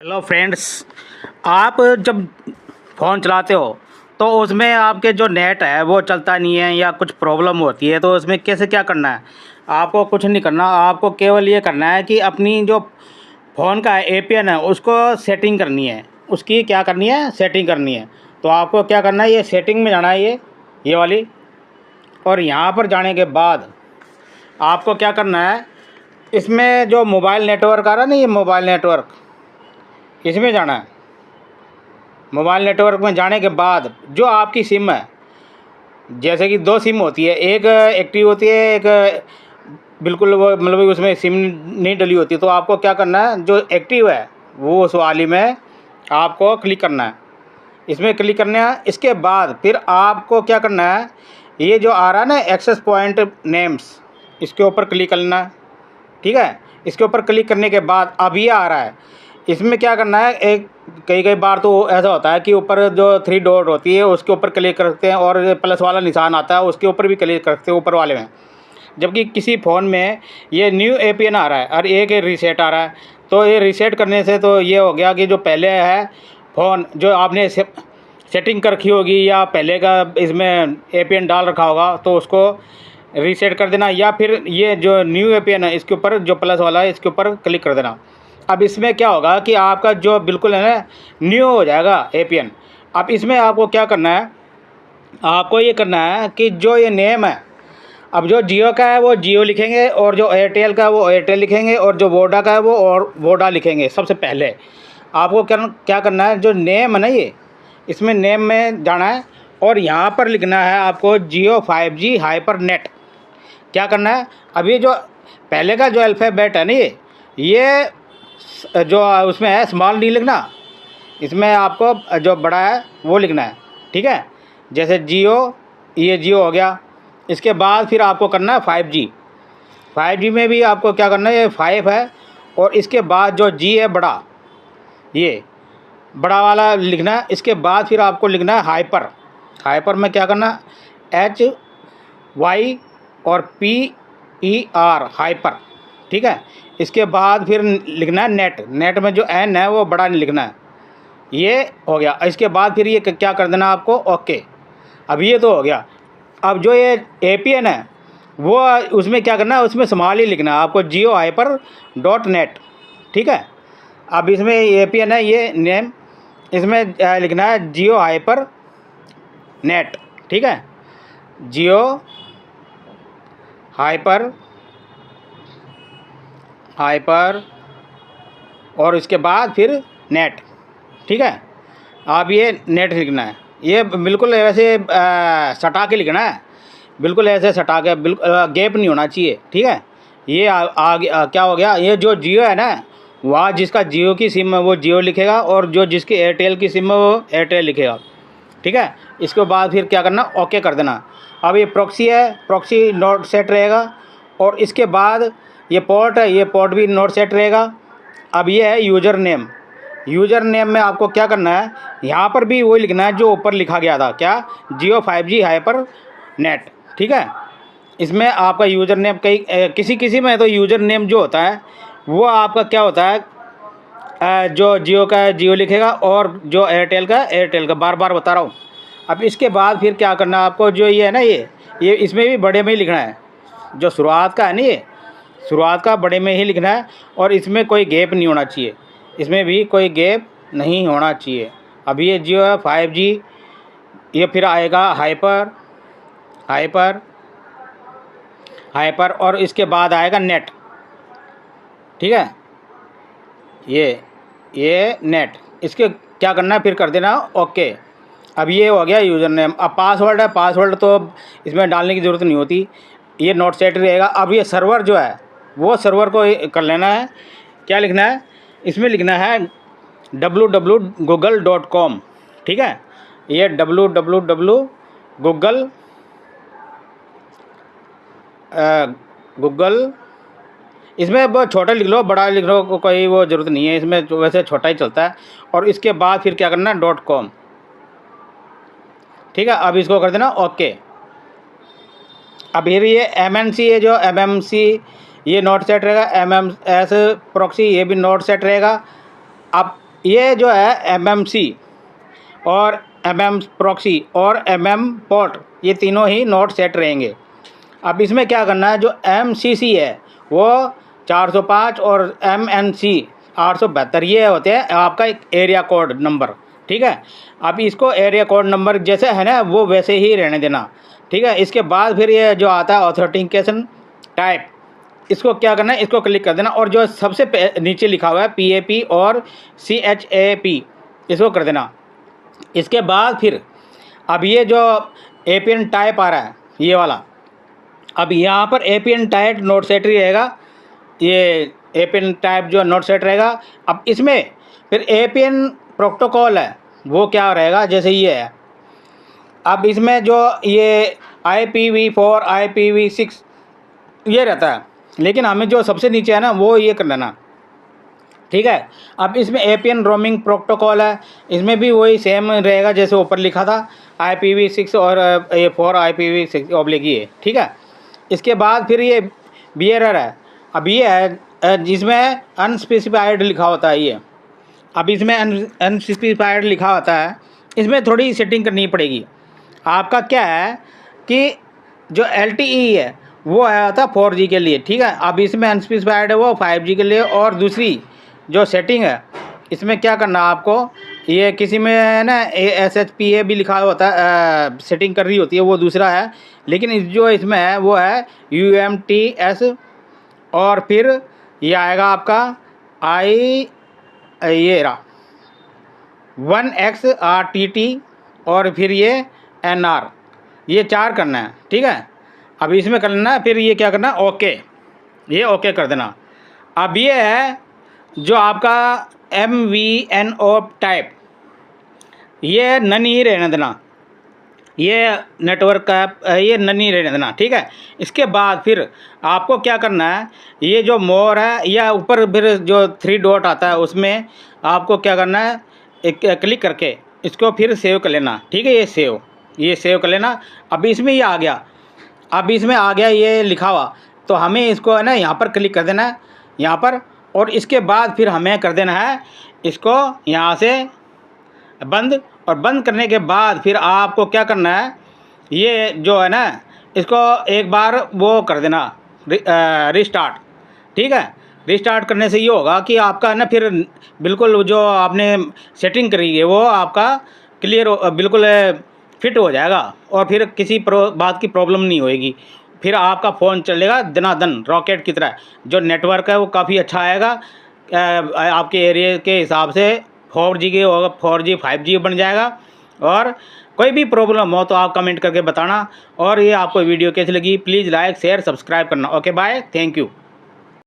Hello friends. आप जब phone चलाते हो तो उसमें आपके जो नेट है वो चलता नहीं है या कुछ प्रॉब्लम होती है, तो उसमें कैसे क्या करना है? आपको कुछ नहीं करना, आपको केवल ये करना है कि अपनी जो फ़ोन का एपीएन है उसको सेटिंग करनी है। उसकी क्या करनी है? सेटिंग करनी है। तो आपको क्या करना है, ये सेटिंग में जाना है, ये वाली। और यहाँ पर जाने के बाद आपको क्या करना है, इसमें जो मोबाइल नेटवर्क आ रहा है ना, ये मोबाइल नेटवर्क, इसमें जाना है। मोबाइल नेटवर्क में जाने के बाद जो आपकी सिम है, जैसे कि दो सिम होती है, एक एक्टिव होती है, एक बिल्कुल वो मतलब उसमें सिम नहीं डली होती। तो आपको क्या करना है, जो एक्टिव है वो उस वाली में आपको क्लिक करना है, इसमें क्लिक करना है। इसके बाद फिर आपको क्या करना है, ये जो आ रहा है ना एक्सेस पॉइंट नेम्स, इसके ऊपर क्लिक करना है। ठीक है, इसके ऊपर क्लिक करने के बाद अब ये आ रहा है, इसमें क्या करना है, एक कई कई बार तो ऐसा होता है कि ऊपर जो 3 डॉट होती है उसके ऊपर क्लिक करते हैं और प्लस वाला निशान आता है उसके ऊपर भी क्लिक करते हैं ऊपर वाले में। जबकि किसी फ़ोन में ये न्यू एपीएन आ रहा है और एक रीसेट आ रहा है। तो ये रीसेट करने से तो ये हो गया कि जो पहले है फ़ोन जो आपने सेटिंग कर रखी होगी या पहले का इसमें एपीएन डाल रखा होगा तो उसको रीसेट कर देना, या फिर ये जो न्यू एपीएन है इसके ऊपर जो प्लस वाला है इसके ऊपर क्लिक कर देना। अब इसमें क्या होगा कि आपका जो बिल्कुल है ना न्यू हो जाएगा एपीएन। अब इसमें आपको क्या करना है, आपको ये करना है कि जो ये नेम है, अब जो जियो का है वो जियो लिखेंगे और जो एयरटेल का है वो एयरटेल लिखेंगे और जो वोडा का है वो और वोडा लिखेंगे। सबसे पहले आपको क्या करना है, जो नेम है ना ये, इसमें नेम में जाना है और यहाँ पर लिखना है आपको जियो 5G हाइपर नेट। क्या करना है, अभी जो पहले का जो अल्फ़ाबेट है ना ये जो उसमें है स्मॉल नहीं लिखना, इसमें आपको जो बड़ा है वो लिखना है। ठीक है, जैसे जियो, ये जियो हो गया। इसके बाद फिर आपको करना है 5G। 5G में भी आपको क्या करना है, ये 5 है और इसके बाद जो जी है बड़ा, ये बड़ा वाला लिखना है। इसके बाद फिर आपको लिखना है हाइपर। हाइपर में क्या करना, HY और PER हाइपर। ठीक है, इसके बाद फिर लिखना है नेट। नेट में जो N है वो बड़ा नहीं लिखना है। ये हो गया। इसके बाद फिर ये क्या कर देना आपको, ओके। अब ये तो हो गया। अब जो ये एपीएन है वो उसमें क्या करना है, उसमें स्मॉल ही लिखना है आपको, जियो हाइपर डॉट नेट। ठीक है, अब इसमें एपीएन है ये नेम, इसमें लिखना है जियो हाइपर नेट। ठीक है, जियो हाइपर और इसके बाद फिर नेट। ठीक है, अब ये नेट लिखना है, ये बिल्कुल वैसे सटा के लिखना है, बिल्कुल ऐसे सटा के, बिल्कुल गैप नहीं होना चाहिए। ठीक है, ये आगे क्या हो गया, ये जो जियो है ना, वहाँ जिसका जियो की सिम है वो जियो लिखेगा और जो जिसकी एयरटेल की सिम है वो एयरटेल लिखेगा। ठीक है, इसके बाद फिर क्या करना, ओके कर देना। अब ये प्रॉक्सी है, प्रॉक्सी नोट सेट रहेगा और इसके बाद ये पोर्ट है, ये पोर्ट भी नोट सेट रहेगा। अब ये है यूज़र नेम। यूज़र नेम में आपको क्या करना है, यहाँ पर भी वही लिखना है जो ऊपर लिखा गया था, क्या, जियो 5G हाइपर नेट। ठीक है, इसमें आपका यूज़र नेम किसी किसी में तो यूज़र नेम जो होता है वो आपका क्या होता है, जो जियो का है जियो लिखेगा और जो एयरटेल का एयरटेल का, बार बार बता रहा हूँ। अब इसके बाद फिर क्या करना है आपको, जो ये है ना ये इसमें भी बड़े में ही लिखना है, जो शुरुआत का है ना ये शुरुआत का बड़े में ही लिखना है और इसमें कोई गैप नहीं होना चाहिए, इसमें भी कोई गैप नहीं होना चाहिए। अब ये जियो है 5G, ये फिर आएगा हाइपर और इसके बाद आएगा नेट। ठीक है, ये नेट, इसके क्या करना है, फिर कर देना ओके। अब ये हो गया यूज़र नेम। अब पासवर्ड है, पासवर्ड तो इसमें डालने की ज़रूरत नहीं होती, ये नोट सेट रहेगा। अब ये सर्वर जो है वो सर्वर को कर लेना है, क्या लिखना है, इसमें लिखना है www.google.com। ठीक है, ये गूगल, इसमें बहुत छोटा लिख लो, बड़ा लिख लो, कोई वो ज़रूरत नहीं है, इसमें वैसे छोटा ही चलता है। और इसके बाद फिर क्या करना है, .com। ठीक है, अब इसको कर देना ओके। अब फिर ये MNC है, जो MMC ये नोट सेट रहेगा, MMS प्रॉक्सी ये भी नोट सेट रहेगा। अब ये जो है MMC और MM प्रॉक्सी और MM पोर्ट, ये तीनों ही नोट सेट रहेंगे। अब इसमें क्या करना है, जो MCC है वो 405 और MNC 872 ये होते हैं आपका एक एरिया कोड नंबर, ठीक है। अब इसको एरिया कोड नंबर जैसे है ना वो वैसे ही रहने देना, ठीक है। इसके बाद फिर ये जो आता है ऑथेंटिकेशन टाइप, इसको क्या करना है, इसको क्लिक कर देना और जो सबसे नीचे लिखा हुआ है PAP और CHAP इसको कर देना। इसके बाद फिर अब ये जो APN टाइप आ रहा है ये वाला, अब यहाँ पर APN टाइप नोट सेट ही रहेगा, ये APN टाइप जो नोट सेट रहेगा। अब इसमें फिर APN प्रोटोकॉल है वो क्या रहेगा, जैसे ये है। अब इसमें जो ये IPv4 IPv6 ये रहता है, लेकिन हमें जो सबसे नीचे है ना वो ये कर लेना, ठीक है। अब इसमें APN रोमिंग प्रोटोकॉल है, इसमें भी वही सेम रहेगा जैसे ऊपर लिखा था IPv6 और ये 4 IPv6 ऑब्लिक ये, ठीक है। इसके बाद फिर ये बियरर है, अब ये है जिसमें अनस्पेसिफाइड लिखा होता है ये। अब इसमें अनस्पेसिफाइड लिखा होता है, इसमें थोड़ी सेटिंग करनी पड़ेगी। आपका क्या है कि जो LTE है वो आया था 4G के लिए, ठीक है। अब इसमें अनस्पेसिफाइड है वो 5G के लिए। और दूसरी जो सेटिंग है इसमें क्या करना आपको, ये किसी में है ना SHPA भी लिखा होता है, सेटिंग कर रही होती है वो दूसरा है, लेकिन जो इसमें है वो है UMTS और फिर ये आएगा आपका ये रहा 1XRTT और फिर ये NR, ये 4 करना है, ठीक है। अब इसमें कर लेना, फिर ये क्या करना, ओके, ये ओके कर देना। अब ये है जो आपका MVNO टाइप, ये नन ही रहने देना, ये नेटवर्क का ये नन ही रहने देना, ठीक है। इसके बाद फिर आपको क्या करना है, ये जो मोर है या ऊपर फिर जो 3 डॉट आता है उसमें आपको क्या करना है, एक क्लिक करके इसको फिर सेव कर लेना, ठीक है। ये सेव कर लेना। अब इसमें ये आ गया, अब इसमें आ गया ये लिखा हुआ, तो हमें इसको है ना यहाँ पर क्लिक कर देना है यहाँ पर, और इसके बाद फिर हमें कर देना है इसको यहाँ से बंद। और बंद करने के बाद फिर आपको क्या करना है, ये जो है ना इसको एक बार वो कर देना रिस्टार्ट, ठीक है। रिस्टार्ट करने से ये होगा कि आपका ना फिर बिल्कुल जो आपने सेटिंग करी है वो आपका क्लियर बिल्कुल फिट हो जाएगा और फिर किसी बात की प्रॉब्लम नहीं होएगी। फिर आपका फ़ोन चलेगा दनादन रॉकेट की तरह। जो नेटवर्क है वो काफ़ी अच्छा आएगा, आपके एरिया के हिसाब से 4G के होगा, 4G 5G बन जाएगा। और कोई भी प्रॉब्लम हो तो आप कमेंट करके बताना। और ये आपको वीडियो कैसी लगी प्लीज़ लाइक शेयर सब्सक्राइब करना। Okay bye, thank you.